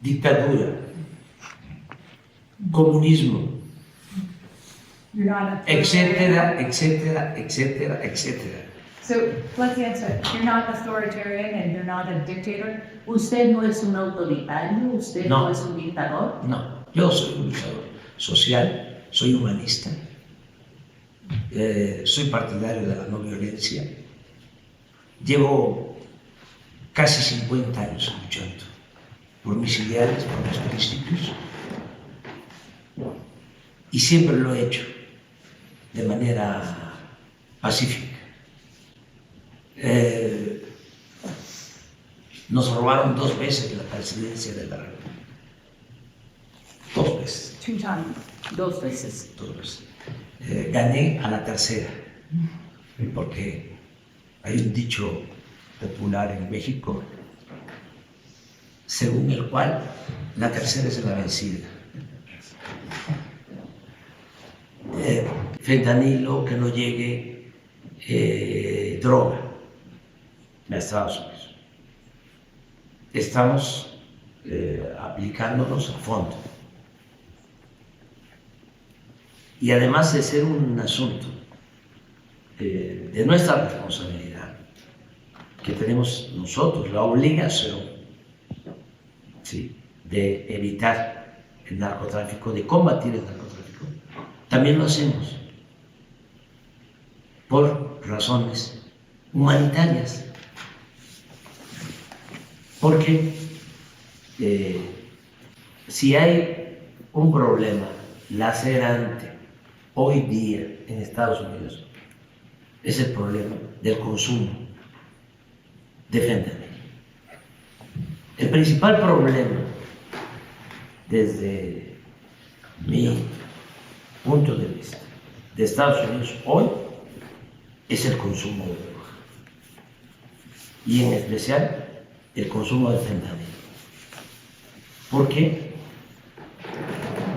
dictadura, comunismo, etcétera, etcétera, etcétera, etcétera. So let's answer. You're not authoritarian and you're not a dictator. Usted no es un autoritario, usted no es un dictador. No, yo soy un luchador social, soy humanista, soy partidario de la no violencia. Llevo casi 50 años luchando por mis ideales, por mis principios, y siempre lo he hecho de manera pacífica. Nos robaron 2 veces la presidencia de la República. 2 veces. 2 times. 2 veces. 2 veces. Gané a la tercera, porque hay un dicho popular en México según el cual la tercera es la vencida. Fentanilo, que no llegue droga a Estados Unidos. Estamos aplicándonos a fondo. Y además de ser un asunto de nuestra responsabilidad, que tenemos nosotros la obligación, ¿sí?, de evitar el narcotráfico, de combatir el narcotráfico, también lo hacemos por razones humanitarias. Porque si hay un problema lacerante hoy día en Estados Unidos, es el problema del consumo de fentanilo. El principal problema, desde mi punto de vista, de Estados Unidos hoy, es el consumo de droga. Y en especial el consumo de fentanilo. Porque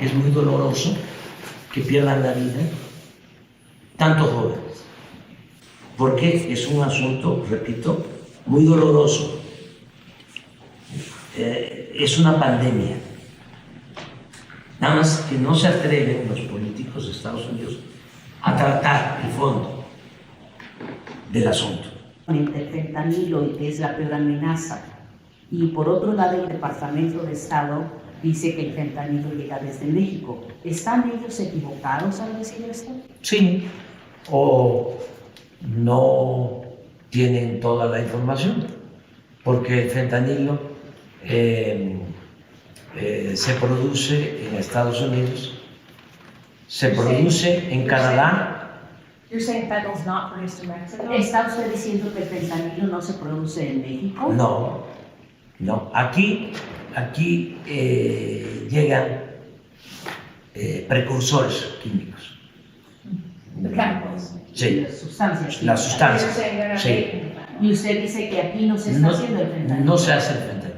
es muy doloroso que pierdan la vida tantos jóvenes. Porque es un asunto, repito, muy doloroso. Es una pandemia. Nada más que no se atreven los políticos de Estados Unidos a tratar el fondo del asunto. Entre el fentanilo, y que es la peor amenaza, y por otro lado el Departamento de Estado dice que el fentanilo llega desde México. ¿Están ellos equivocados al decir esto? Sí, o no tienen toda la información, porque el fentanilo se produce en Estados Unidos, se produce en Canadá. You're saying fentanyl's not produced in Mexico? ¿Está usted diciendo que el fentanilo no se produce en México? No, no. Aquí llegan precursores químicos. The chemicals. Sí, Las sustancias. las You're sustancias. saying they're not Sí. making fentanyl. Y usted dice que aquí no se está haciendo el fentanilo. No se hace el fentanilo.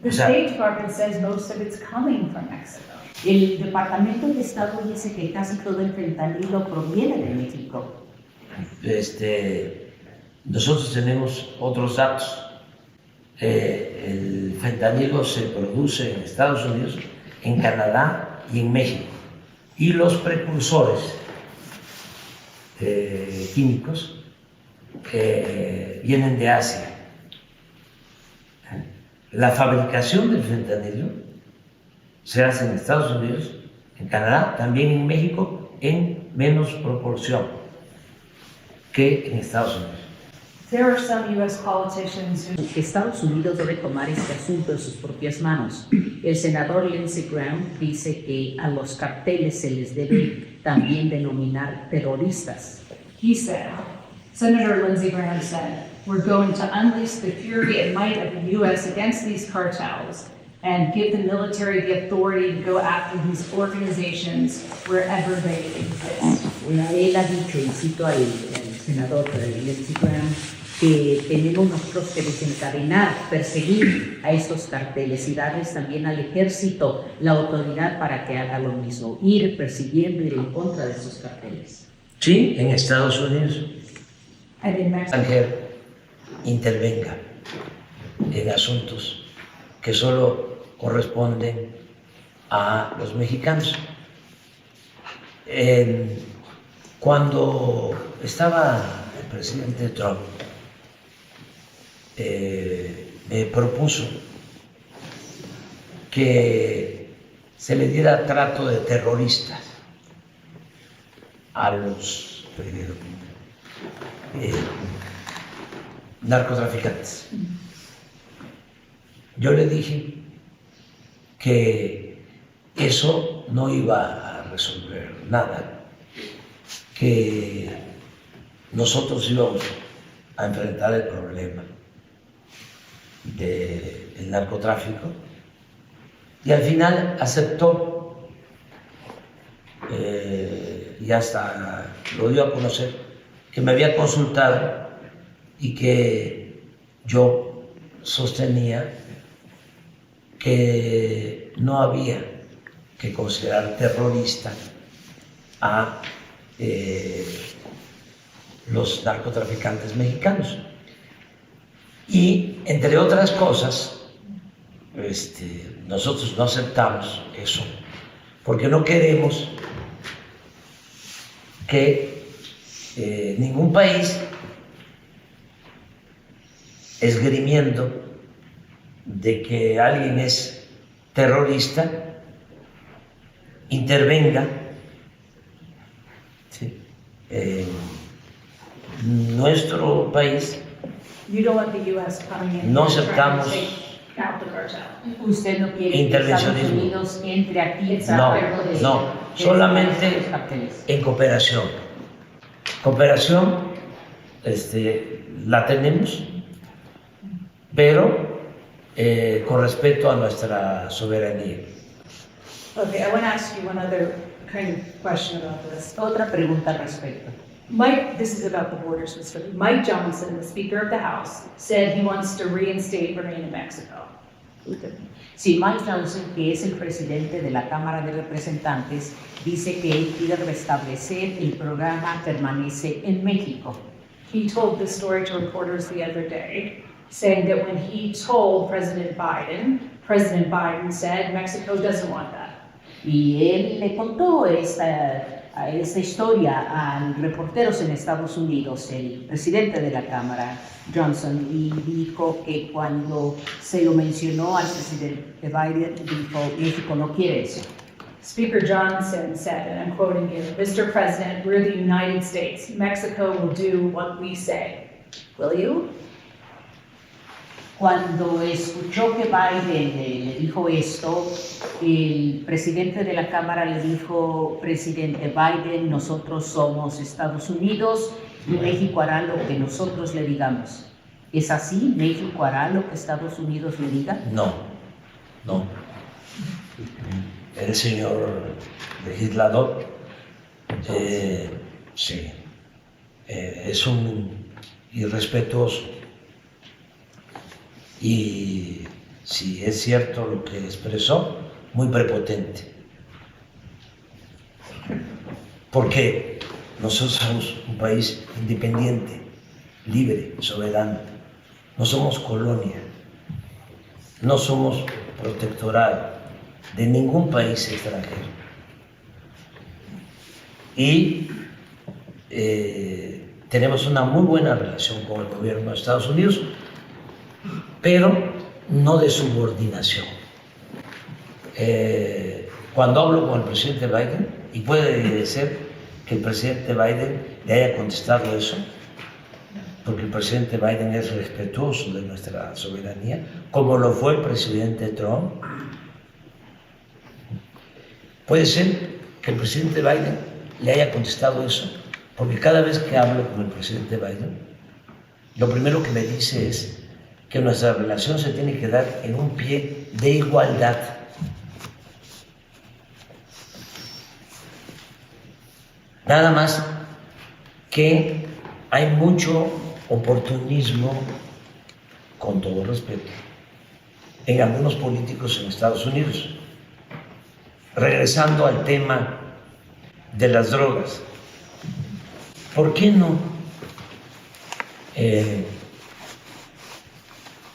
The O sea, State Department says most of it's coming from Mexico. El Departamento de Estado dice que casi todo el fentanilo proviene de México. Nosotros tenemos otros datos. El fentanilo se produce en Estados Unidos, en Canadá y en México. Y los precursores químicos vienen de Asia. La fabricación del fentanilo se hace en Estados Unidos, en Canadá, también en México, en menos proporción que en Estados Unidos. There are some U.S. politicians who Estados Unidos debe tomar este asunto en sus propias manos. El senador Lindsey Graham dice que a los carteles se les debe también denominar terroristas. he said, Senator Lindsey Graham said, we're going to unleash the fury and might of the U.S. against these cartels and give the military the authority to go after these organizations wherever they exist. Él ha dicho, y cito al senador Lindsey Graham, que tenemos nosotros que desencadenar, perseguir a estos carteles y darles también al ejército la autoridad para que haga lo mismo, ir persiguiendo, ir en contra de estos carteles. Sí, en Estados Unidos, And in Mexico, extranjero intervenga en asuntos que solo corresponden a los mexicanos. Cuando estaba el presidente Trump, me propuso que se le diera trato de terroristas a los narcotraficantes. Yo le dije que eso no iba a resolver nada, que nosotros íbamos a enfrentar el problema del narcotráfico, y al final aceptó, y hasta lo dio a conocer, que me había consultado y que yo sostenía que no había que considerar terrorista a los narcotraficantes mexicanos. Y entre otras cosas, nosotros no aceptamos eso porque no queremos que ningún país, esgrimiendo de que alguien es terrorista, intervenga, ¿sí?, en nuestro país. You don't want the U.S. coming in. No and trying to aceptamos take out the cartel. Usted no quiere que Estados intervencionismo. Unidos entre aquí en No, acuerdo de no, solamente los carteles. en cooperación. Cooperación la tenemos, pero con respeto a nuestra soberanía. Okay, I want to ask you one other kind of question about this. Otra pregunta al respecto. Mike, this is about the borders, Mr. Mike Johnson, the Speaker of the House, said he wants to reinstate Marine in Mexico. Sí, Mike Johnson, que es el presidente de la Cámara de Representantes, dice que él quiere restablecer el programa Permanece en México. He told this story to reporters the other day, saying that when he told President Biden said Mexico doesn't want that. Y él le contó esta historia a reporteros en Estados Unidos, el presidente de la Cámara, Johnson, y dijo que cuando se lo mencionó al presidente Biden, dijo, México no quiere eso. Speaker Johnson said, and I'm quoting you, "Mr. President, we're the United States. Mexico will do what we say. Will you?" Cuando escuchó que Biden le dijo esto, el presidente de la Cámara le dijo, presidente Biden, nosotros somos Estados Unidos y México hará lo que nosotros le digamos. ¿Es así? ¿México hará lo que Estados Unidos le diga? No, no. El señor legislador, sí, es un irrespetuoso. Y si es cierto lo que expresó, muy prepotente. Porque nosotros somos un país independiente, libre, soberano. No somos colonia, no somos protectorado de ningún país extranjero. Y tenemos una muy buena relación con el gobierno de Estados Unidos, pero no de subordinación. Cuando hablo con el presidente Biden, y puede ser que el presidente Biden le haya contestado eso, porque el presidente Biden es respetuoso de nuestra soberanía, como lo fue el presidente Trump. Puede ser que el presidente Biden le haya contestado eso, porque cada vez que hablo con el presidente Biden, lo primero que me dice es que nuestra relación se tiene que dar en un pie de igualdad. Nada más que hay mucho oportunismo, con todo respeto, en algunos políticos en Estados Unidos. Regresando al tema de las drogas, ¿por qué no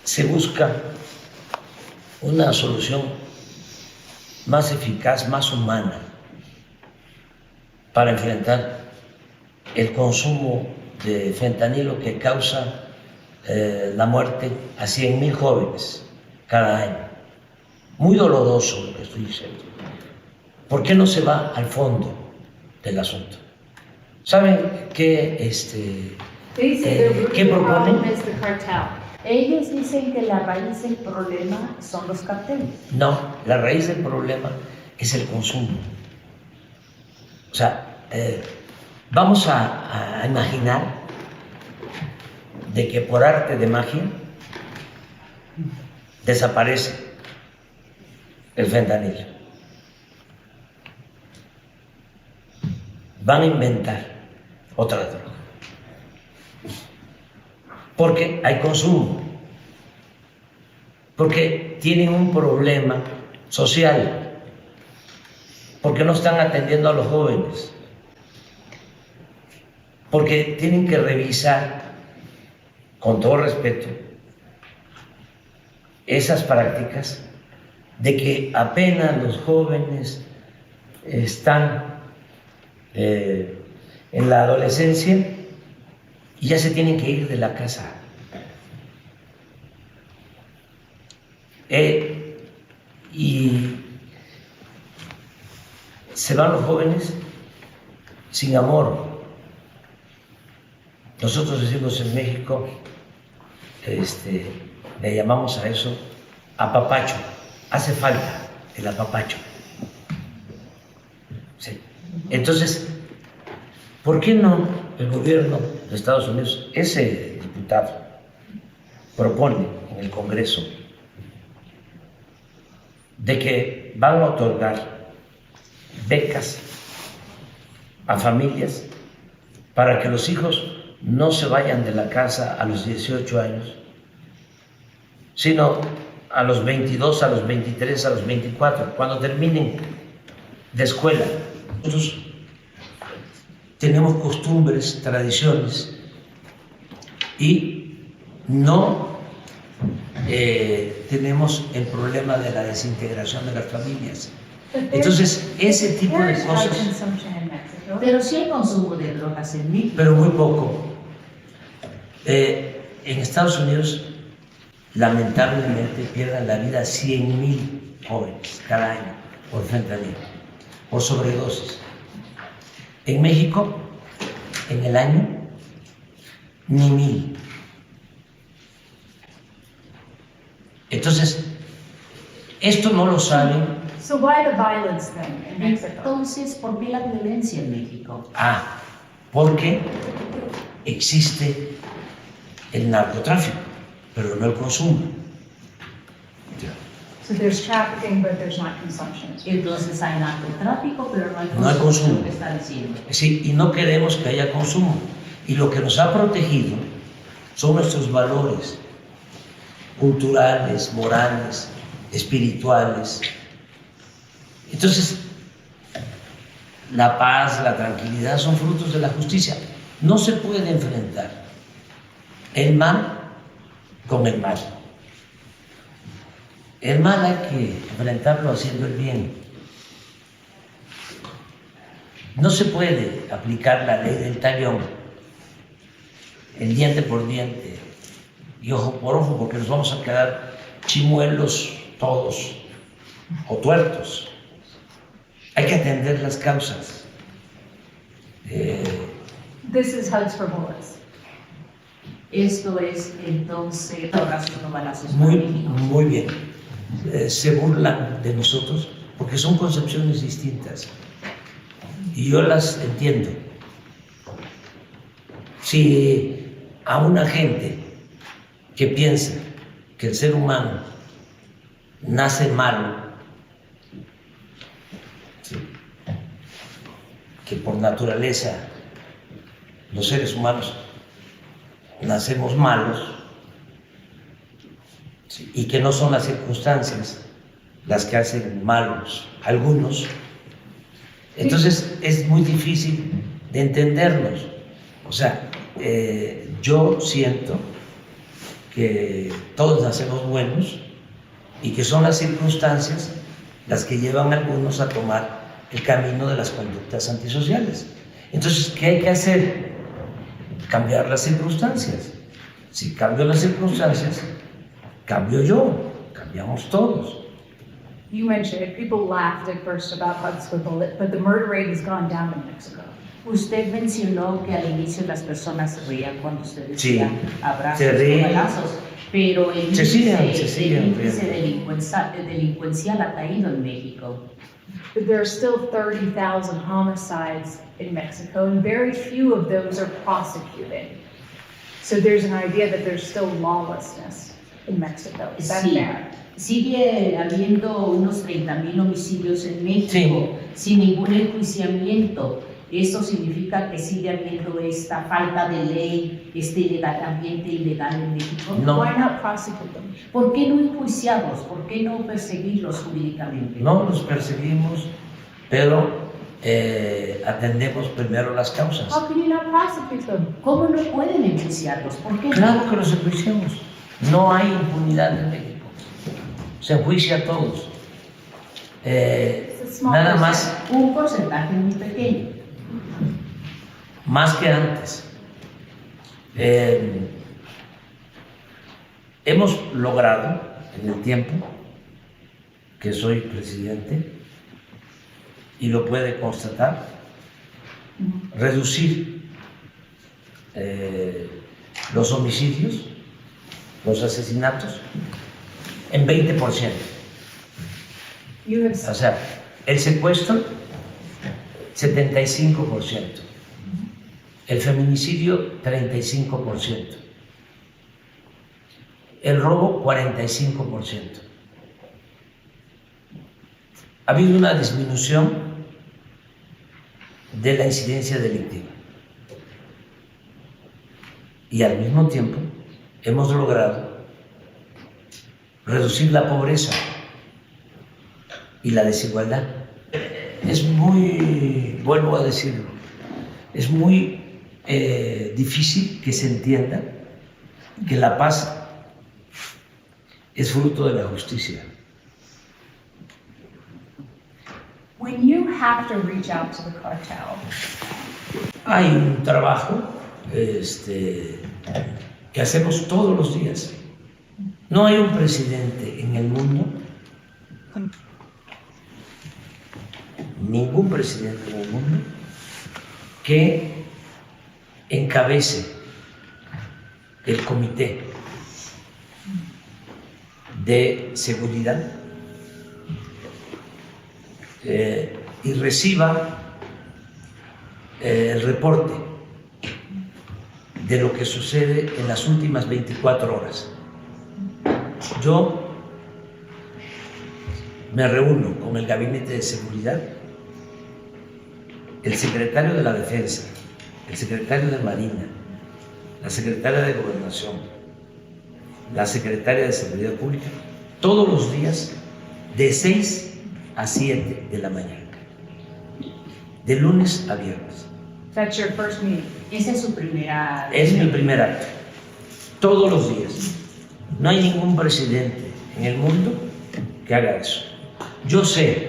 se busca una solución más eficaz, más humana para enfrentar el consumo de fentanilo que causa la muerte a 100,000 jóvenes cada año. Muy doloroso lo que estoy diciendo. ¿Por qué no se va al fondo del asunto? ¿Saben qué, qué proponen? Ellos dicen que la raíz del problema son los carteles. No, la raíz del problema es el consumo. O sea, vamos a imaginar de que por arte de magia desaparece el fentanilo. Van a inventar otra droga. Porque hay consumo. Porque tienen un problema social. Porque no están atendiendo a los jóvenes. Porque tienen que revisar, con todo respeto, esas prácticas de que apenas los jóvenes están en la adolescencia y ya se tienen que ir de la casa. Y se van los jóvenes sin amor. Nosotros decimos en México, le llamamos a eso apapacho. Hace falta el apapacho. Sí. Entonces, ¿por qué no el gobierno de Estados Unidos, ese diputado, propone en el Congreso de que van a otorgar becas a familias para que los hijos no se vayan de la casa a los 18 años, sino a los 22, a los 23, a los 24, cuando terminen de escuela? Nosotros tenemos costumbres, tradiciones y no tenemos el problema de la desintegración de las familias. Entonces, ese tipo de cosas, Pero sí hay consumo de drogas en México. pero muy poco. En Estados Unidos, lamentablemente, pierden la vida 100,000 jóvenes cada año por fentanilo, por sobredosis. En México, en el año, ni 1,000. Entonces, esto no lo saben. So why the violence then in Mexico? Entonces, ¿por qué la violencia en México? Porque existe el narcotráfico, pero no el consumo. So there's trafficking, but there's not consumption. Entonces hay narcotráfico, pero no hay consumo. No hay consumo. Lo que está diciendo. Sí, y no queremos que haya consumo. Y lo que nos ha protegido son nuestros valores culturales, morales, espirituales. Entonces, la paz, la tranquilidad son frutos de la justicia. No se puede enfrentar el mal con el mal. El mal hay que enfrentarlo haciendo el bien. No se puede aplicar la ley del talión, el diente por diente y ojo por ojo, porque nos vamos a quedar chimuelos todos o tuertos. Hay que atender las causas. This is Hugs for Bullets. Esto es entonces drogas no balazos para Muy, México. muy bien. Se burlan de nosotros porque son concepciones distintas y yo las entiendo. Si a una gente que piensa que el ser humano nace malo, ¿sí?, que por naturaleza los seres humanos nacemos malos, ¿sí?, y que no son las circunstancias las que hacen malos a algunos, entonces es muy difícil de entendernos. O sea, yo siento que todos nacemos buenos y que son las circunstancias las que llevan a algunos a tomar el camino de las conductas antisociales. Entonces, ¿qué hay que hacer? Cambiar las circunstancias. Si cambio las circunstancias, cambio yo, cambiamos todos. You mentioned it, people laughed at first about hugs with bullet, but the murder rate has gone down in Mexico. Usted mencionó que al inicio las personas se reían cuando usted Sí, decía abrazos se o ríen. balazos, pero el Se siguen índice riendo. delincuencial ha caído en México. But there are still 30,000 homicides in Mexico, and very few of those are prosecuted. So there's an idea that there's still lawlessness in Mexico. Is that Sí. fair? Sigue habiendo unos 30,000 homicidios en México sin ningún enjuiciamiento. Esto significa que sigue habiendo esta falta de ley, este ambiente ilegal en México. No. Why not prosecute them? ¿Por qué no enjuiciarlos? ¿Por qué no perseguirlos jurídicamente? No los perseguimos, pero atendemos primero las causas. How can you not prosecute them? ¿Cómo no pueden enjuiciarlos? ¿Por qué no? Claro que los enjuiciamos. No hay impunidad en México. Se enjuicia a todos. It's a small Nada percent. más, Un porcentaje muy pequeño. más que antes. Hemos logrado en el tiempo que soy presidente, y lo puede constatar, reducir los homicidios, los asesinatos, en 20%. You have O sea, el secuestro, 75%. El feminicidio, 35%. El robo, 45%. Ha habido una disminución de la incidencia delictiva. Y al mismo tiempo hemos logrado reducir la pobreza y la desigualdad. Es muy, vuelvo a decirlo, es muy difícil que se entienda que la paz es fruto de la justicia. When you have to reach out to the cartel, Hay un trabajo que hacemos todos los días. No hay un presidente en el mundo, ningún presidente en el mundo, que encabece el comité de seguridad y reciba el reporte de lo que sucede en las últimas 24 horas. Yo me reúno con el Gabinete de Seguridad, el secretario de la Defensa, el secretario de Marina, la secretaria de Gobernación, la secretaria de Seguridad Pública, todos los días de 6 a 7 de la mañana, de lunes a viernes. that's your first meeting. Esa es su primera... Es mi primer acto, todos los días. No hay ningún presidente en el mundo que haga eso. Yo sé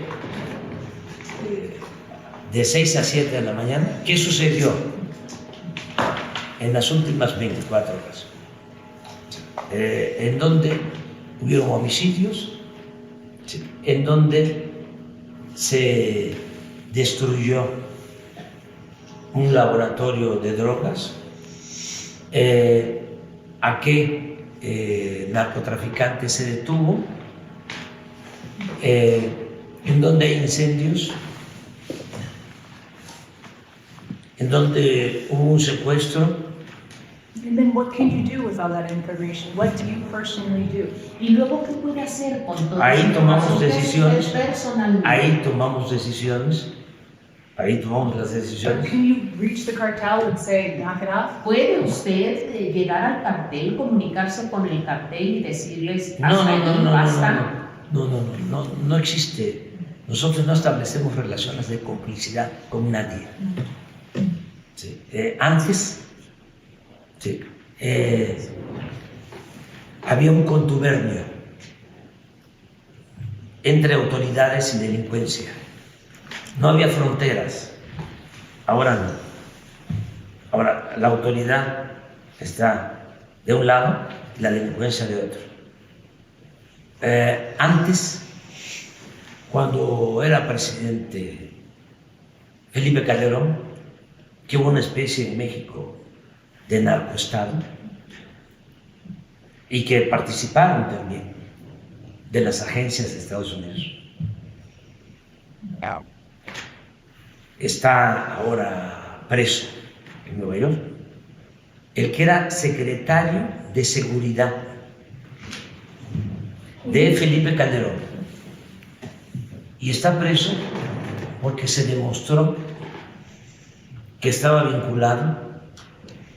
de 6 a 7 de la mañana qué sucedió en las últimas 24 horas, en donde hubieron homicidios, en donde se destruyó un laboratorio de drogas, a qué narcotraficante se detuvo, en donde hay incendios, en donde hubo un secuestro. And then what can you do with all that information? What do you personally do? ¿Y luego qué puede hacer con todo Ahí eso? tomamos Usted decisiones, personalmente. ahí tomamos decisiones, ahí tomamos las Or decisiones. can you reach the cartel and say, knock it off? ¿Puede usted llegar al cartel, comunicarse con el cartel y decirles No, hasta no, no, aquí no, basta? no existe. Nosotros no establecemos relaciones de complicidad con nadie. Sí. Antes, sí, había un contubernio entre autoridades y delincuencia. No había fronteras. Ahora no. Ahora la autoridad está de un lado y la delincuencia de otro. Antes, cuando era presidente Felipe Calderón, que hubo una especie en México de narcoestado y que participaron también de las agencias de Estados Unidos. Está ahora preso en Nueva York el que era secretario de Seguridad de Felipe Calderón, y está preso porque se demostró que estaba vinculado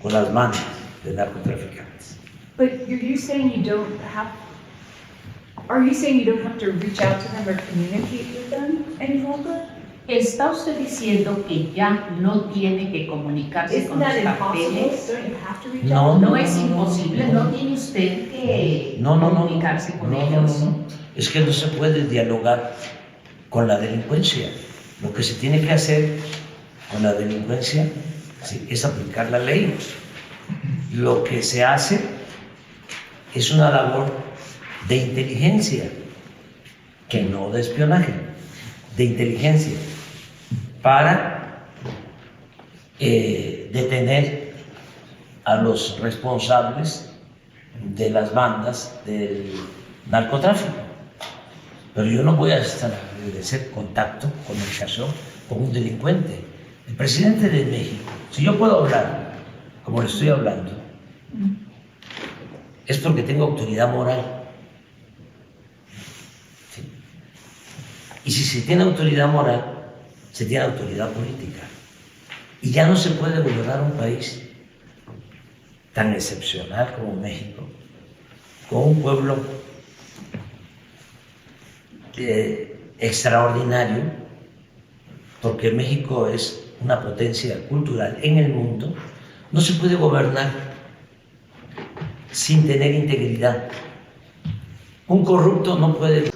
con las manos de narcotraficantes. But you're saying you don't have, are you saying you don't have to reach out to them or communicate with them any longer? ¿Está usted diciendo que ya no tiene que comunicarse Isn't con that los impossible? carteles? Don't you have to reach No, out? No es imposible, no tiene usted que comunicarse con ellos. No. Es que no se puede dialogar con la delincuencia. Lo que se tiene que hacer con la delincuencia es aplicar la ley. Lo que se hace es una labor de inteligencia, que no de espionaje, de inteligencia, para detener a los responsables de las bandas del narcotráfico. Pero yo no voy a establecer contacto, comunicación con un delincuente. El presidente de México, si yo puedo hablar como le estoy hablando, es porque tengo autoridad moral. ¿Sí? Y si se tiene autoridad moral, se tiene autoridad política. Y ya no se puede gobernar un país tan excepcional como México, con un pueblo extraordinario, porque México es una potencia cultural en el mundo. No se puede gobernar sin tener integridad. Un corrupto no puede.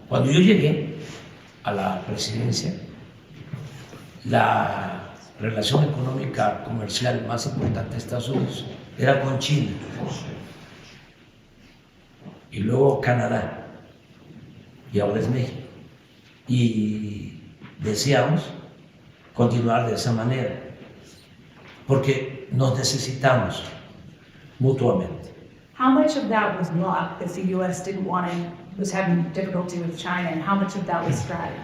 Cuando yo llegué a la presidencia, la relación económica comercial más importante de Estados Unidos era con China y luego Canadá, y ahora es México. Y deseamos continuar de esa manera, porque nos necesitamos mutuamente. How much of that was luck that the U.S. didn't want to, was having difficulty with China, and how much of that was strategy?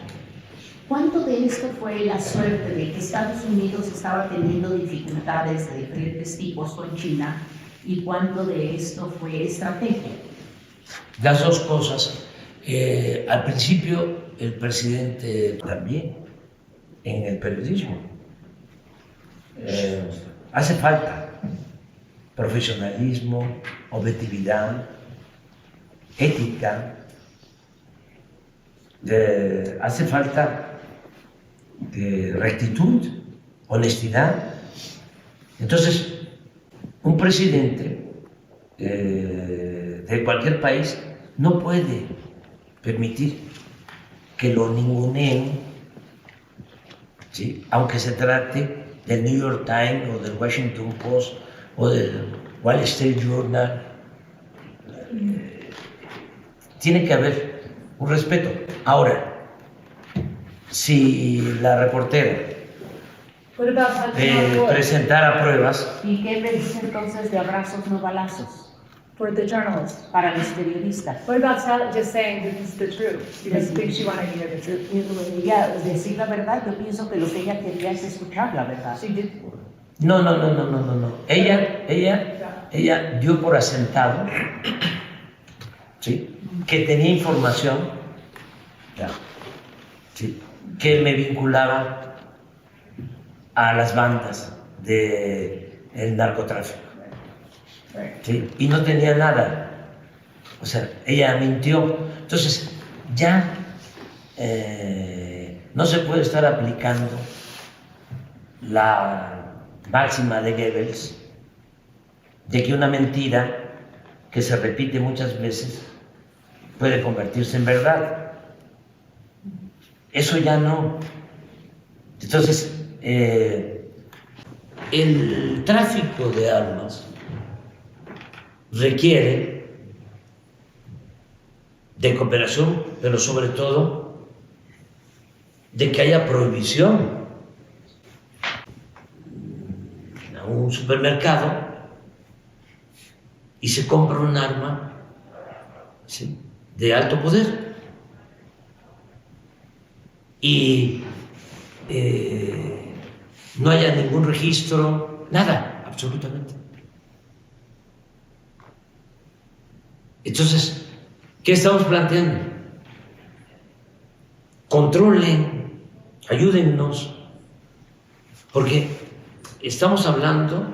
¿Cuánto de esto fue la suerte de que Estados Unidos estaba teniendo dificultades de diferentes tipos con China y cuánto de esto fue estrategia? Las dos cosas. Al principio el presidente también en el periodismo hace falta profesionalismo, objetividad, ética, hace falta rectitud, honestidad. Entonces, un presidente de cualquier país no puede permitir que lo ninguneen, ¿sí? Aunque se trate del New York Times o del Washington Post o del Wall Street Journal. Tiene que haber un respeto. Ahora, si la reportera What about Hudson Roy presentara pruebas, ¿Y qué me dice entonces de abrazos no balazos for the journalist? para los periodistas? What about just saying this is the truth? Because I think she wanted to hear the truth. Ella, decir la verdad, yo pienso que lo que ella quería es escuchar la verdad. She did. no. Ella dio por asentado, ¿sí?, que tenía información, ¿sí?, que me vinculaba a las bandas del narcotráfico, ¿sí?, y no tenía nada. O sea, ella mintió. Entonces, ya no se puede estar aplicando la máxima de Goebbels de que una mentira que se repite muchas veces puede convertirse en verdad. Eso ya no. Entonces, el tráfico de armas requiere de cooperación, pero sobre todo de que haya prohibición. A un supermercado y se compra un arma, ¿sí?, de alto poder y no haya ningún registro, nada, absolutamente. Entonces, ¿qué estamos planteando? Controlen, ayúdennos, porque estamos hablando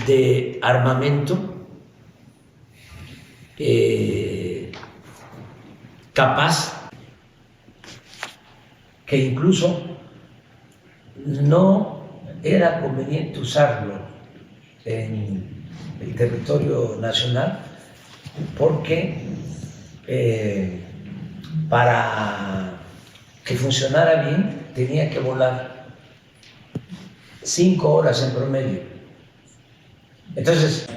de armamento capaz que incluso no era conveniente usarlo en el territorio nacional porque para que funcionara bien tenía que volar 5 horas en promedio. Entonces,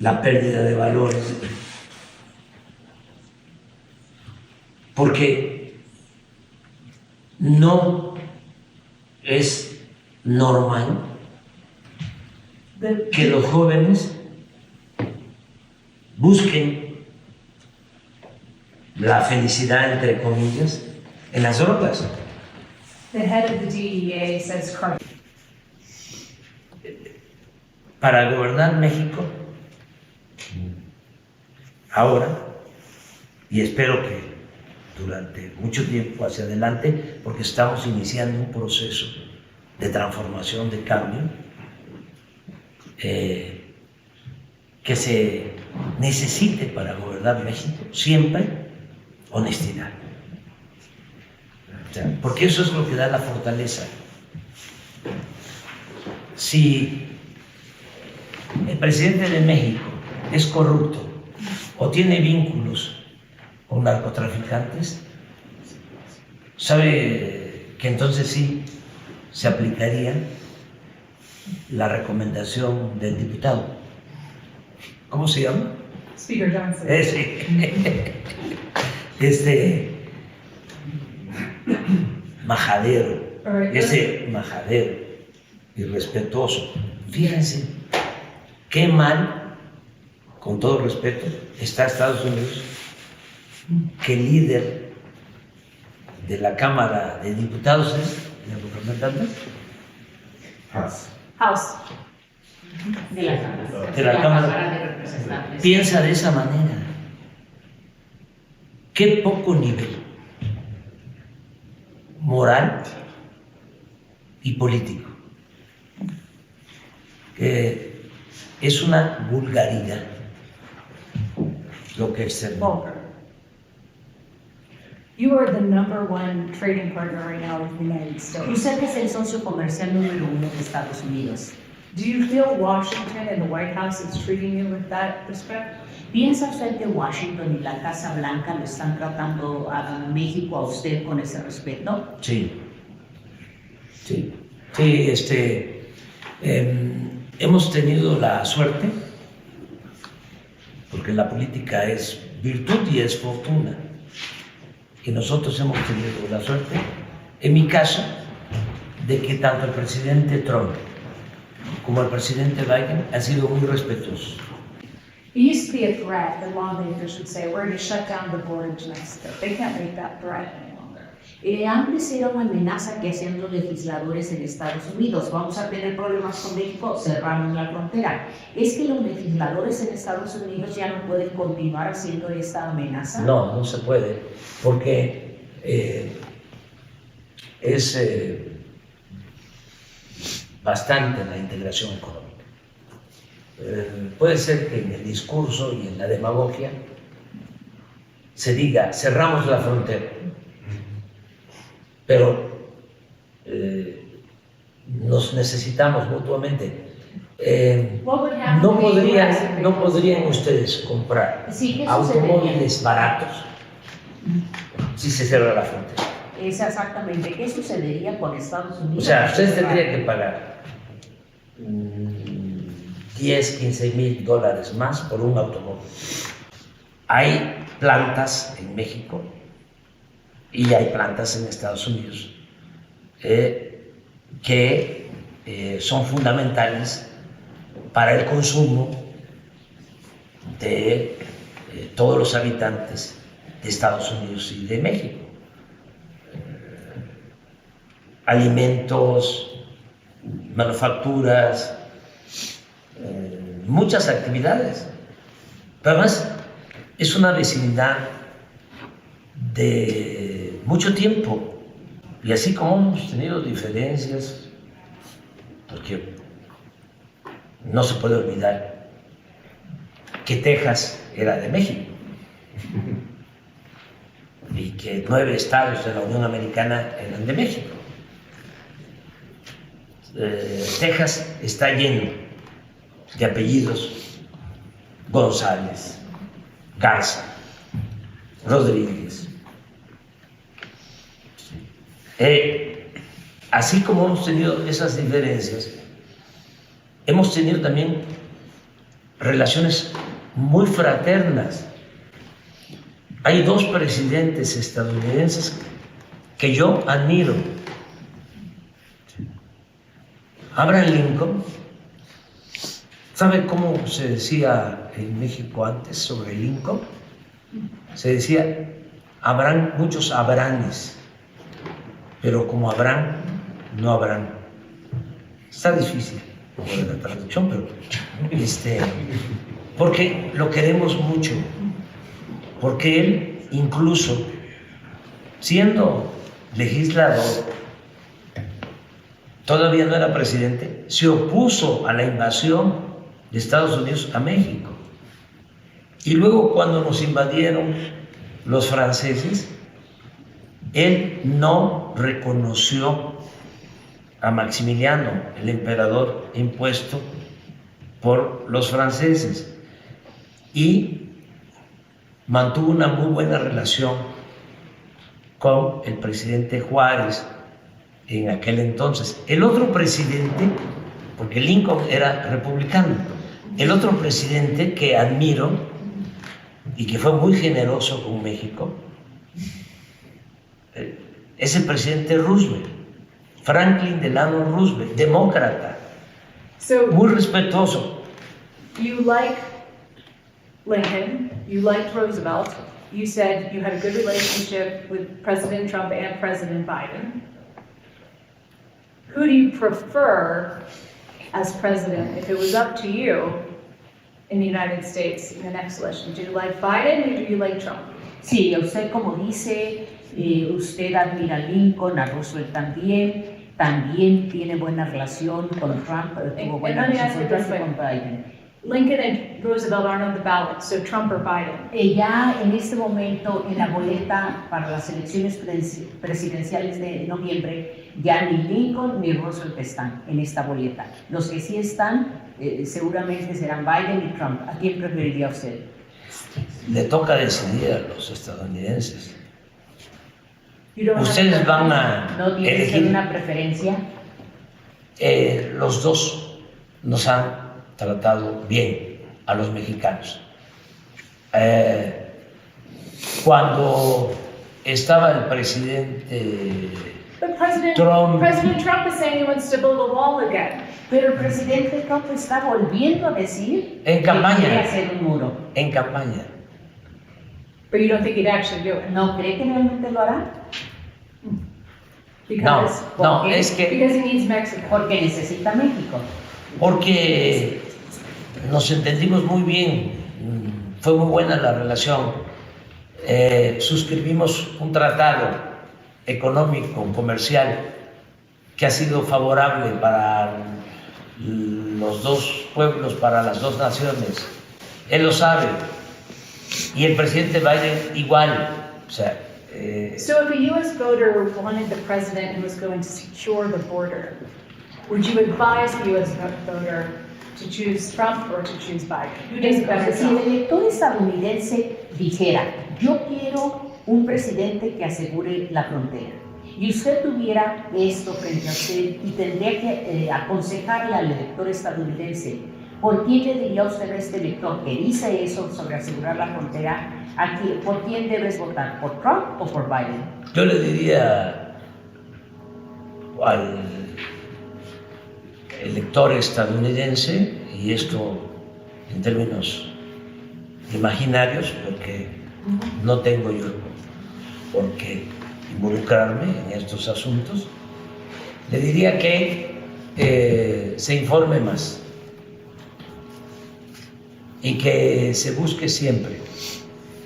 la pérdida de valores, porque no es normal que los jóvenes busquen la felicidad, entre comillas, en las drogas. The head of the DEA says Para gobernar México, ahora, y espero que durante mucho tiempo hacia adelante, porque estamos iniciando un proceso de transformación, de cambio, que se necesite para gobernar México siempre honestidad. O sea, porque eso es lo que da la fortaleza. Si el presidente de México es corrupto o tiene vínculos con narcotraficantes, sabe que entonces sí se aplicaría la recomendación del diputado. ¿Cómo se llama? Speaker Johnson. Majadero, ese majadero irrespetuoso. Fíjense qué mal, con todo respeto, está Estados Unidos, que el líder de la Cámara de Diputados es de representantes House. De la Cámara. de la Cámara de Representantes. piensa de esa manera. Qué poco nivel moral y político. Es una vulgaridad lo que externó. Volker. You are the #1 trading partner right now with the United States. Usted es el socio comercial número 1 de Estados Unidos. Do you feel Washington and the White House is treating you with that respect? ¿Piensa usted que Washington y la Casa Blanca lo están tratando a México, a usted, con ese respeto? Sí, hemos tenido la suerte, porque la política es virtud y es fortuna, y nosotros hemos tenido la suerte, en mi caso, de que tanto el presidente Trump como el presidente Biden han sido muy respetuosos. It used to be a threat that lawmakers would say, we're going to shut down the border to Mexico. They can't make that threat any longer. Antes era una amenaza que hacían los legisladores en Estados Unidos. Vamos a tener problemas con México, cerramos la frontera. ¿Es que los legisladores en Estados Unidos ya no pueden continuar haciendo esta amenaza? No, no se puede, porque es bastante la integración económica. Puede ser que en el discurso y en la demagogia se diga, cerramos la frontera, pero nos necesitamos mutuamente. What would happen no to the US if podrían, they no closed podrían it? ustedes comprar Sí, ¿qué automóviles baratos si se cierra la frontera. Es exactamente, ¿qué sucedería con Estados Unidos? O sea, ustedes tendrían que pagar 10, 15 mil dólares más por un automóvil. Hay plantas en México y hay plantas en Estados Unidos que son fundamentales para el consumo de todos los habitantes de Estados Unidos y de México. Alimentos, manufacturas, muchas actividades. Pero además es una vecindad de mucho tiempo. Y así como hemos tenido diferencias, porque no se puede olvidar que Texas era de México y que 9 estados de la Unión Americana eran de México. Texas está lleno de apellidos González, Garza, Rodríguez. Así como hemos tenido esas diferencias, hemos tenido también relaciones muy fraternas. Hay 2 presidentes estadounidenses que yo admiro. Abraham Lincoln, ¿sabe cómo se decía en México antes sobre Lincoln? Se decía, habrán muchos Abrahames, pero como Abraham, no habrán. Está difícil la traducción, pero porque lo queremos mucho, porque él incluso siendo legislador, todavía no era presidente, se opuso a la invasión de Estados Unidos a México. Y luego cuando nos invadieron los franceses, él no reconoció a Maximiliano, el emperador impuesto por los franceses, y mantuvo una muy buena relación con el presidente Juárez en aquel entonces. El otro presidente, porque Lincoln era republicano, el otro presidente que admiro y que fue muy generoso con México es el presidente Roosevelt, Franklin Delano Roosevelt, demócrata, So muy respetuoso. you like Lincoln, you liked Roosevelt, you said you had a good relationship with President Trump and President Biden. Who do you prefer as president if it was up to you in the United States in the next election? Do you like Biden or do you like Trump? Sí, usted como dice, usted admira a Lincoln, a Roosevelt también tiene buena relación con Trump, tuvo buena let me ask relación it this way. con Biden. Lincoln and Roosevelt aren't on the ballot, so Trump or Biden? Ya en este momento en la boleta para las elecciones presidenciales de noviembre, ya ni Lincoln ni Roosevelt están en esta boleta. Los que sí están seguramente serán Biden y Trump. ¿A quién preferiría usted? Le toca decidir a los estadounidenses. You don't have Ustedes a van a ¿No tiene usted elegir. una preferencia? Los dos nos han tratado bien a los mexicanos. Cuando estaba el presidente But President Trump. Trump is saying he wants to build a wall again. Pero el presidente Trump está volviendo a decir En que campaña. quiere hacer un muro. en campaña, But you don't think he'd actually do it? ¿No cree que realmente lo hará? Because, no, ¿por qué? es que because he needs Mexico. Porque necesita México. porque nos entendimos muy bien, fue muy buena la relación, suscribimos un tratado económico, comercial, que ha sido favorable para los dos pueblos, para las dos naciones. Él lo sabe. Y el presidente Biden igual. O sea, So if a U.S. voter wanted the president who was going to secure the border, would you advise the U.S. voter to choose Trump or to choose Biden? Who does better Entonces, si el job? elector estadounidense dijera, yo quiero un presidente que asegure la frontera, y usted tuviera esto frente a usted y tendría que aconsejarle al elector estadounidense, ¿por quién le diría usted a este elector que dice eso sobre asegurar la frontera? ¿Por quién debes votar? ¿Por Trump o por Biden? Yo le diría al elector estadounidense, y esto en términos imaginarios, porque no tengo yo por qué involucrarme en estos asuntos, le diría que se informe más y que se busque siempre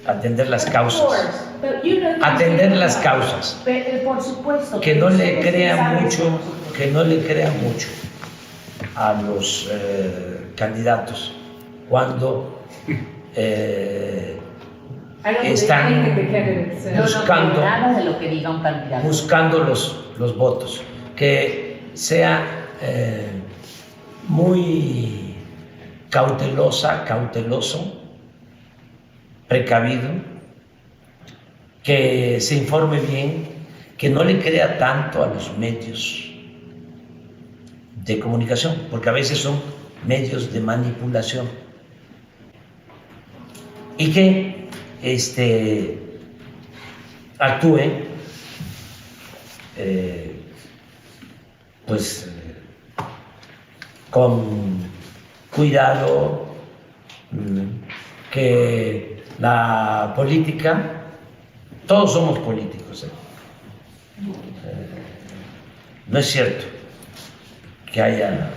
atender las causas, atender las causas, Por supuesto. que no le ustedes crea saben mucho, como nosotros. que no le crea mucho a los candidatos cuando I don't están believe anything the candidate says. Yo no buscando- creo nada de lo que diga un candidato. buscando los votos, que sea muy cauteloso, precavido, que se informe bien, que no le crea tanto a los medios de comunicación, porque a veces son medios de manipulación, y que actúe con cuidado, que la política, todos somos políticos, no es cierto que haya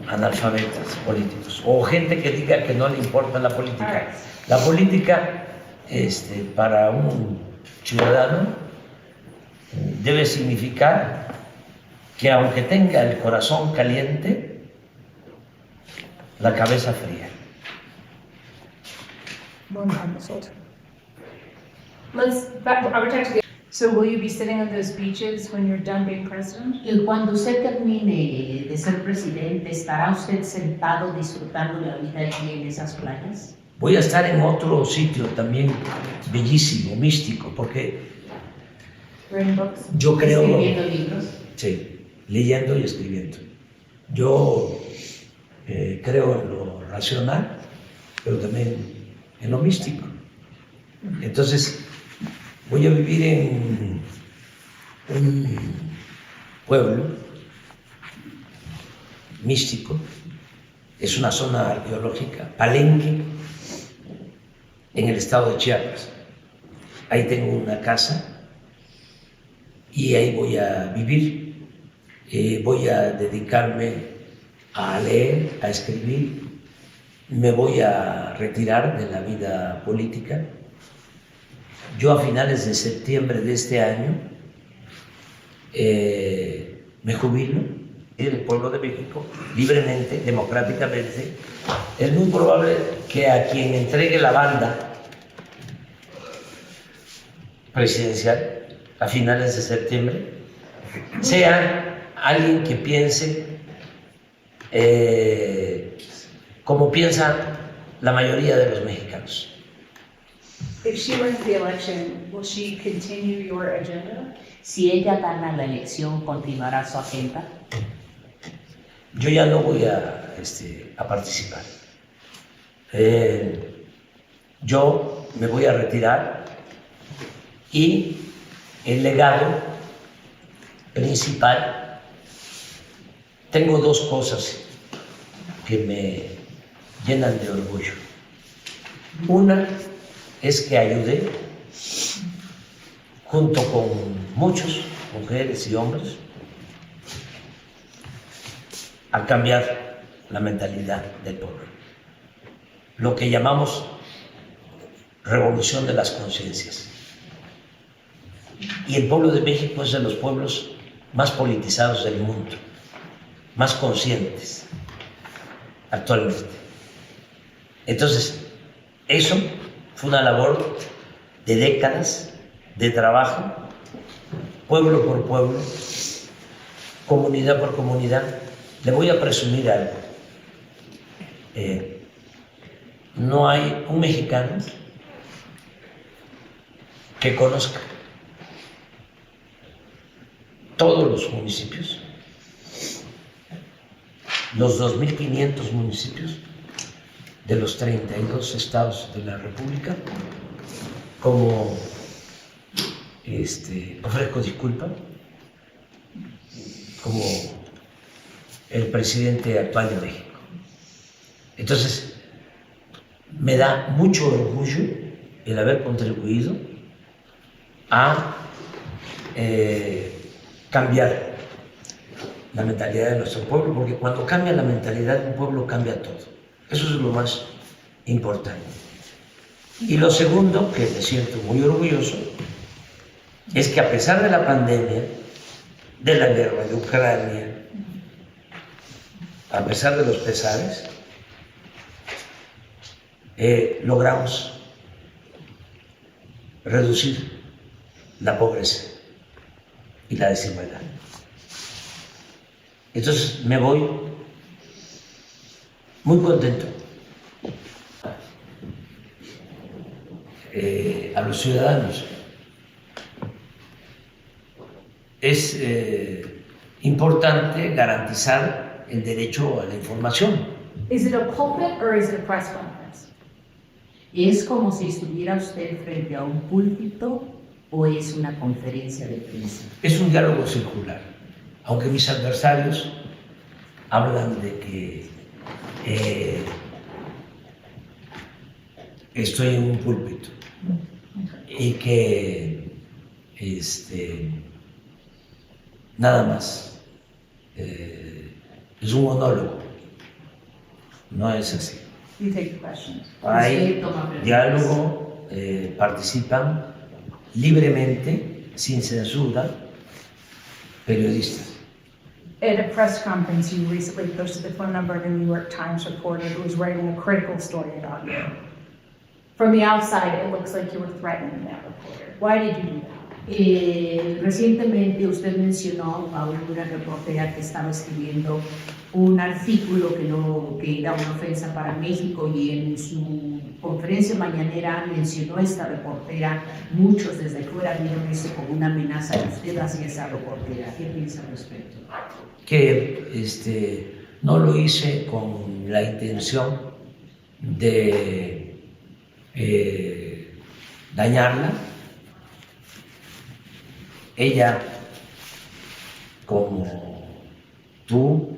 analfabetas políticos o gente que diga que no le importa la política. La política, para un ciudadano, debe significar que aunque tenga el corazón caliente, la cabeza fría. So will you be sitting on those beaches when you're done being president? Y cuando usted termine de ser presidente, ¿estará usted sentado disfrutando de la vida aquí en esas playas? Voy a estar en otro sitio también bellísimo, místico, porque Reading books? yo creo, Escribiendo libros. sí, leyendo y escribiendo. Yo creo en lo racional, pero también en lo místico. Entonces, voy a vivir en un pueblo místico, es una zona arqueológica, Palenque, en el estado de Chiapas. Ahí tengo una casa y ahí voy a vivir. Voy a dedicarme a leer, a escribir. Me voy a retirar de la vida política. Yo a finales de septiembre de este año me jubilo del pueblo de México, libremente, democráticamente. Es muy probable que a quien entregue la banda presidencial a finales de septiembre sea alguien que piense como piensa la mayoría de los mexicanos. If she wins the election, will she continue your agenda? Si ella gana la elección, ¿continuará su agenda? Yo ya no voy a participar. Yo me voy a retirar y el legado principal, tengo dos cosas que me llenan de orgullo. Una es que ayudé, junto con muchos, mujeres y hombres, a cambiar la mentalidad del pueblo. Lo que llamamos revolución de las conciencias. Y el pueblo de México es de los pueblos más politizados del mundo, más conscientes actualmente. Entonces, eso fue una labor de décadas de trabajo, pueblo por pueblo, comunidad por comunidad. Le voy a presumir algo. no hay un mexicano que conozca todos los municipios, los 2.500 municipios de los 32 estados de la República, como ofrezco disculpa, como el presidente actual de México. Entonces, me da mucho orgullo el haber contribuido a cambiar la mentalidad de nuestro pueblo, porque cuando cambia la mentalidad de un pueblo, cambia todo. Eso es lo más importante. Y lo segundo, que me siento muy orgulloso, es que a pesar de la pandemia, de la guerra de Ucrania, a pesar de los pesares, logramos reducir la pobreza y la desigualdad. Entonces me voy muy contento. A los ciudadanos es importante garantizar el derecho a la información. Is it a pulpit or is it a press conference? ¿Es como si estuviera usted frente a un púlpito o es una conferencia de prensa? Es un diálogo circular, aunque mis adversarios hablan de que estoy en un púlpito y que nada más es un monólogo. No es así. You take questions. Hay diálogo, participan libremente, sin censura, periodistas. At a press conference, you recently posted the phone number of a New York Times reporter who was writing a critical story about you. From the outside, it looks like you were threatening that reporter. Why did you do that? Recientemente usted mencionó a una reportera que estaba escribiendo un artículo que era una ofensa para México, y en su conferencia mañanera mencionó a esta reportera. Muchos desde fuera vieron eso como una amenaza de usted hacia esa reportera. ¿Qué piensa al respecto? Que no lo hice con la intención de dañarla. Ella, como tú,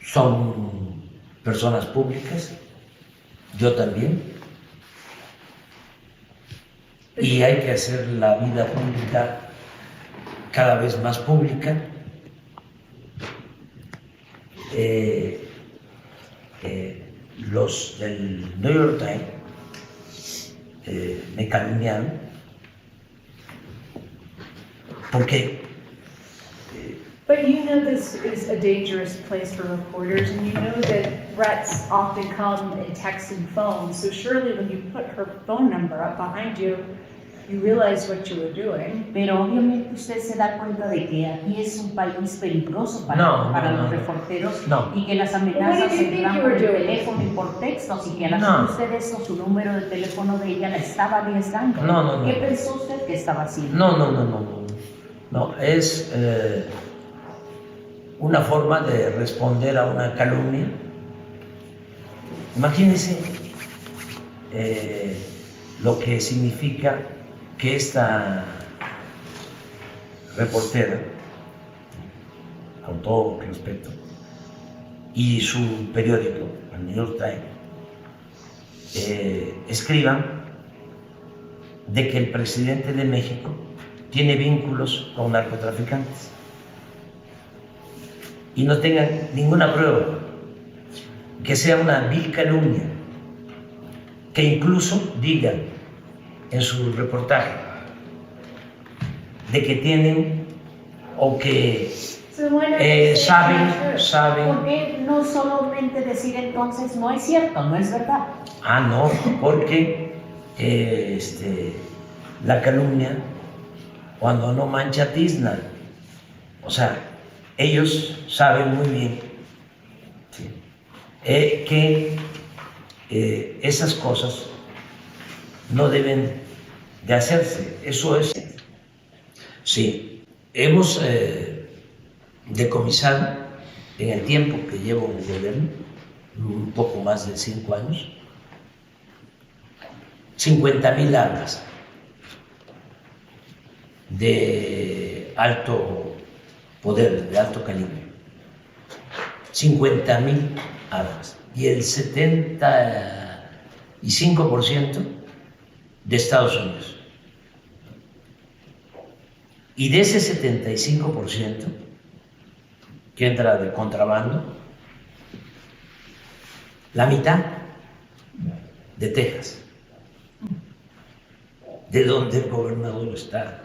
son personas públicas, yo también, y hay que hacer la vida pública cada vez más pública. Los del New York Times me calumniaron porque But you know this is a dangerous place for reporters, and you know that threats often come in text and phone. So surely when you put her phone number up behind you, you realized what you were doing. Pero obviamente usted se da cuenta de que aquí es un país peligroso para los reporteros, y que las amenazas se dan por el teléfono y por textos, y que al hacer usted eso, su número de teléfono de ella la estaba arriesgando. ¿Qué pensó usted que estaba haciendo? No, es una forma de responder a una calumnia. Imagínense lo que significa que esta reportera, con todo respeto, y su periódico, el New York Times, escriban de que el presidente de México tiene vínculos con narcotraficantes y no tengan ninguna prueba, que sea una vil calumnia, que incluso digan en su reportaje de que tienen o que saben. ¿Por qué no solamente decir entonces no es cierto, no es verdad? No, porque la calumnia, cuando no mancha tizna. O sea, ellos saben muy bien que esas cosas no deben de hacerse. Eso es. Sí, hemos decomisado en el tiempo que llevo en el gobierno, un poco más de 5 años, 50,000 armas de alto poder, de alto calibre. 50,000 armas. Y el 75% de Estados Unidos. Y de ese 75% que entra de contrabando, la mitad de Texas, de donde el gobernador está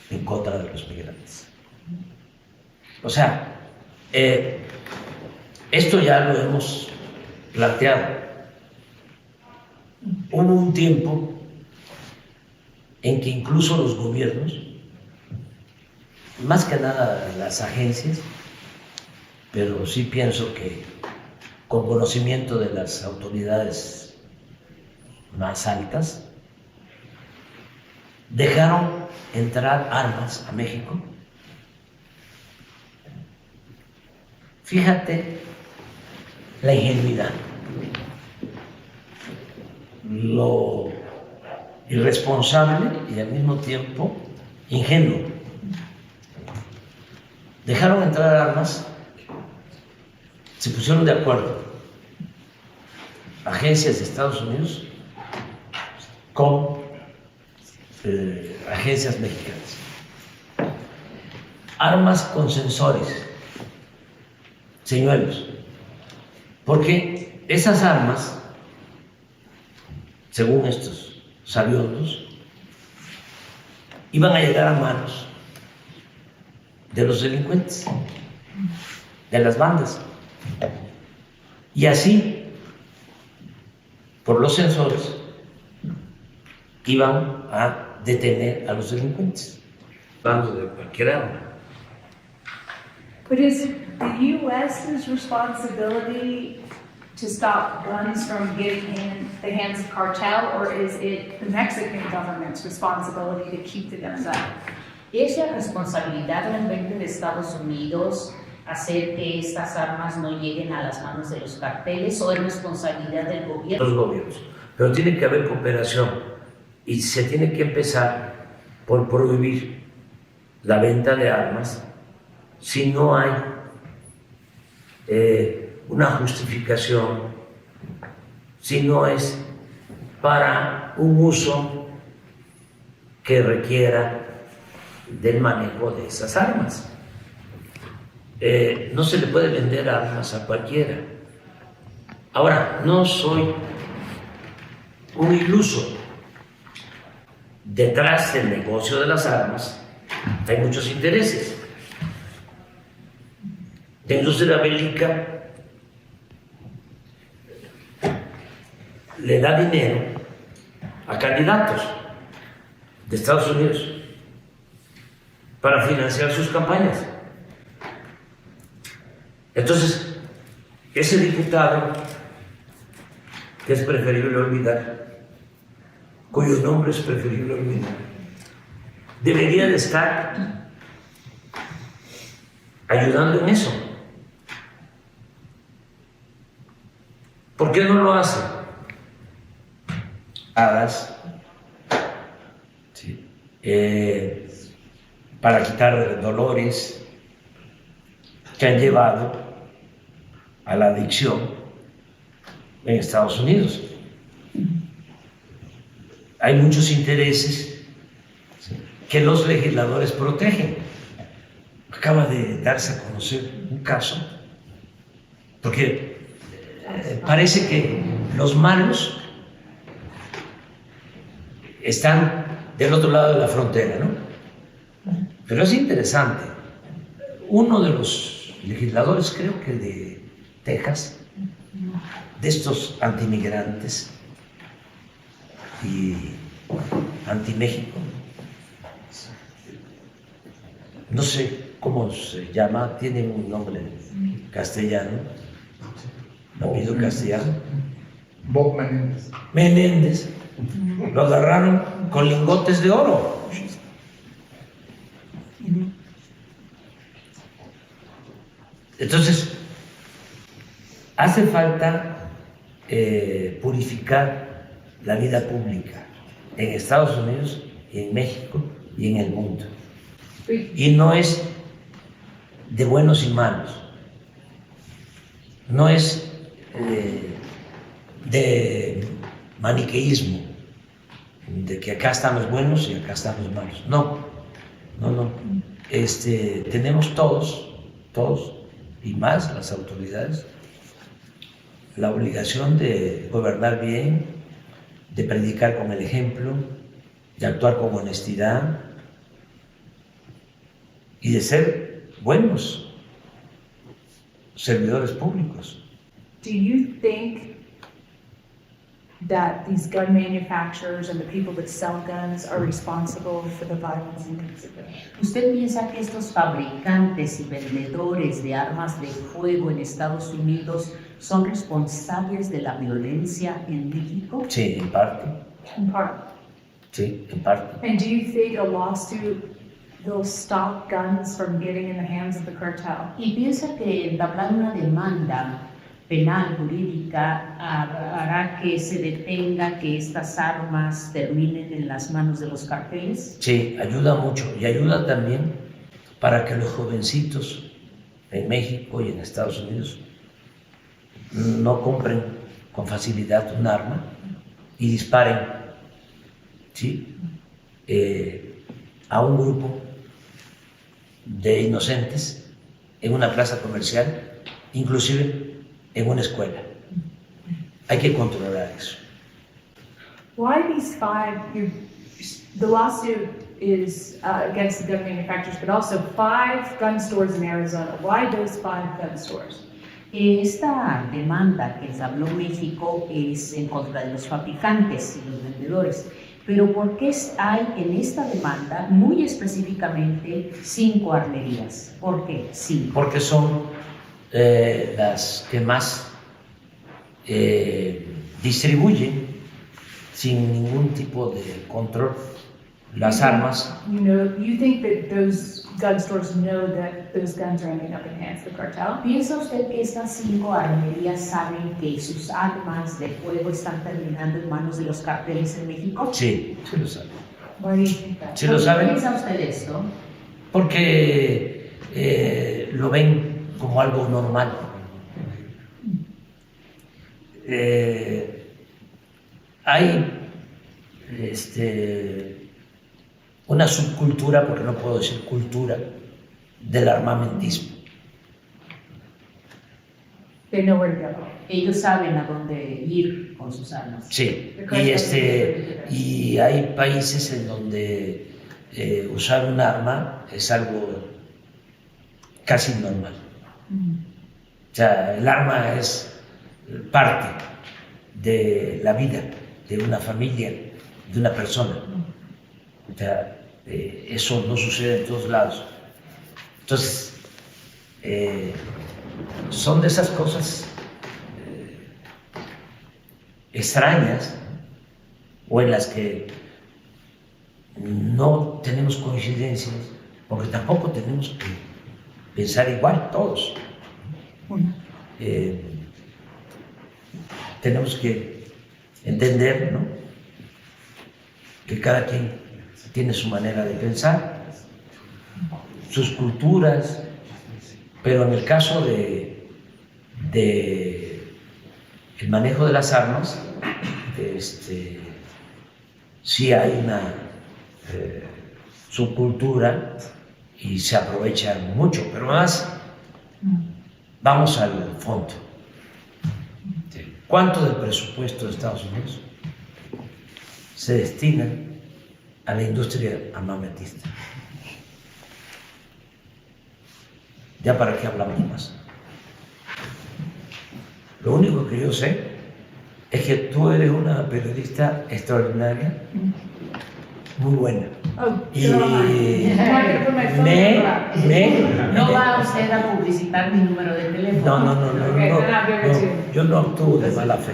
en contra de los migrantes. O sea, esto ya lo hemos planteado. Hubo un tiempo en que incluso los gobiernos, más que nada las agencias, pero sí pienso que con conocimiento de las autoridades más altas, dejaron entrar armas a México. Fíjate la ingenuidad, lo irresponsable y al mismo tiempo ingenuo. Dejaron entrar armas, se pusieron de acuerdo agencias de Estados Unidos con agencias mexicanas. Armas con sensores, señuelos, porque esas armas, según estos sabiondos, iban a llegar a manos de los delincuentes, de las bandas. Y así, por los sensores, iban a detener a los delincuentes. Hablando de cualquier arma. But is the U.S.'s responsibility to stop guns from getting in the hands of cartel, or is it the Mexican government's responsibility to keep the guns out? ¿Es la responsabilidad realmente de Estados Unidos hacer que estas armas no lleguen a las manos de los carteles o es responsabilidad del gobierno? Los gobiernos. Pero tiene que haber cooperación y se tiene que empezar por prohibir la venta de armas si no hay una justificación, si no es para un uso que requiera del manejo de esas armas. No se le puede vender armas a cualquiera. Ahora, no soy un iluso. Detrás del negocio de las armas hay muchos intereses. La industria bélica le da dinero a candidatos de Estados Unidos para financiar sus campañas. Entonces, ese diputado, que es preferible olvidar, cuyo nombre es preferible olvidar, debería de estar ayudando en eso. ¿Por qué no lo hace? Hadas, sí, para quitar dolores que han llevado a la adicción en Estados Unidos. Hay muchos intereses que los legisladores protegen. Acaba de darse a conocer un caso, porque parece que los malos están del otro lado de la frontera, ¿no? Pero es interesante. Uno de los legisladores, creo que de Texas, de estos antimigrantes y anti-México, no sé cómo se llama, tiene un nombre castellano, apellido castellano, Bob Menéndez. Menéndez, lo agarraron con lingotes de oro. Entonces, hace falta purificar la vida pública en Estados Unidos y en México y en el mundo. Y no es de buenos y malos, no es de maniqueísmo, de que acá están los buenos y acá están los malos. No, no, no. Tenemos todos y más las autoridades la obligación de gobernar bien, de predicar con el ejemplo, de actuar con honestidad y de ser buenos servidores públicos. Do you think that these gun manufacturers and the people that sell guns are responsible for the violence in Mexico? ¿Usted piensa que estos fabricantes y vendedores de armas de fuego en Estados Unidos son responsables de la violencia en México? Sí, en parte. In part. Sí, en parte. And do you think a lawsuit will stop guns from getting in the hands of the cartel? ¿Y piensa que entablar una demanda penal jurídica hará que se detenga que estas armas terminen en las manos de los carteles? Sí, ayuda mucho y ayuda también para que los jovencitos en México y en Estados Unidos no compren con facilidad un arma y disparen, ¿sí? A un grupo de inocentes en una plaza comercial, inclusive en una escuela. Hay que controlar eso. Why these the lawsuit is against the gun manufacturers, but also 5 gun stores in Arizona. Why those 5 gun stores? Esta demanda que les habló México es en contra de los fabricantes y los vendedores. Pero ¿por qué hay en esta demanda muy específicamente 5 armerías? ¿Por qué? Sí. Porque son las que más distribuyen sin ningún tipo de control las armas. You think that those gun stores know that those guns are ending up in hands of the cartel? ¿Piensa usted que estas 5 armerías saben que sus armas de fuego están terminando en manos de los carteles en México? Sí, sí lo saben. Why do you think that? Sí lo ¿Por qué saben piensa usted esto? porque lo ven como algo normal. Hay una subcultura, porque no puedo decir cultura, del armamentismo. They know where to go. Ellos saben a dónde ir con sus armas. Sí, y hay países en donde usar un arma es algo casi normal. O sea, el arma es parte de la vida de una familia, de una persona. O sea, eso no sucede en todos lados. Entonces, son de esas cosas extrañas o en las que no tenemos coincidencias, porque tampoco tenemos que pensar igual todos. Tenemos que entender, ¿no?, que cada quien tiene su manera de pensar, sus culturas, pero en el caso de el manejo de las armas, sí hay una subcultura y se aprovecha mucho, pero más vamos al fondo. ¿Cuánto del presupuesto de Estados Unidos se destina a la industria armamentista? ¿Ya para qué hablamos más? Lo único que yo sé es que tú eres una periodista extraordinaria, muy buena. Oh, Y so am I. I'm not gonna put my phone number up. No va usted a publicitar mi número de teléfono. no, Okay, then I'll give it to you. yo no actúo de mala fe.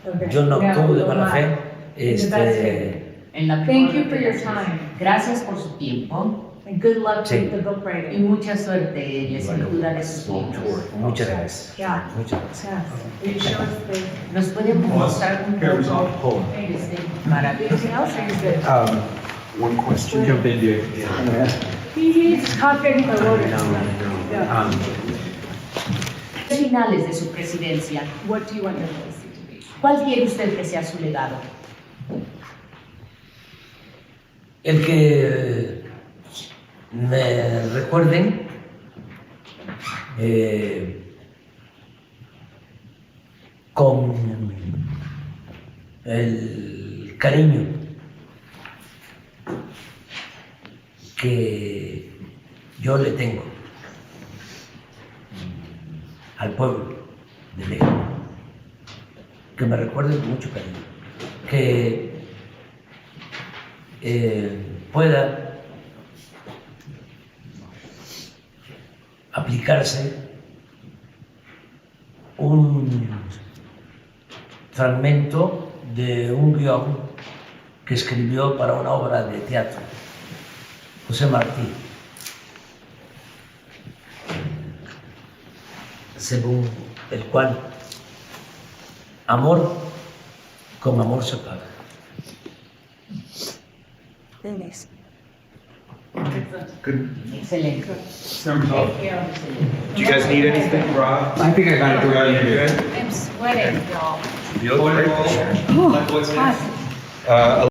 Okay. Yo no Yeah, actúo de well, mala fe. the best way. En la Thank mejor you for de your las time. Gracias por su tiempo And good luck Sí. with the book y writing. mucha suerte en la escritura de sus libros. Muchas gracias. Yeah. Muchas gracias. Yeah. Are you sure it's the, ¿Nos puede mostrar un poco para anything else or you're good? One question. Jump in, dude. He's talking the loaded. Yeah. finales de su presidencia? What do you want your legacy to be? ¿Cuál quiere usted que sea su legado? El que me recuerden con el cariño que yo le tengo al pueblo de México, que me recuerden con mucho cariño, que pueda aplicarse un fragmento de un guión que escribió para una obra de teatro José Martí, según el cual amor con amor se paga. Good. Excelente. Do you guys need anything, Rob? I think I got it. Rob, you good? I'm sweating, y'all. You look great. Oh, hot.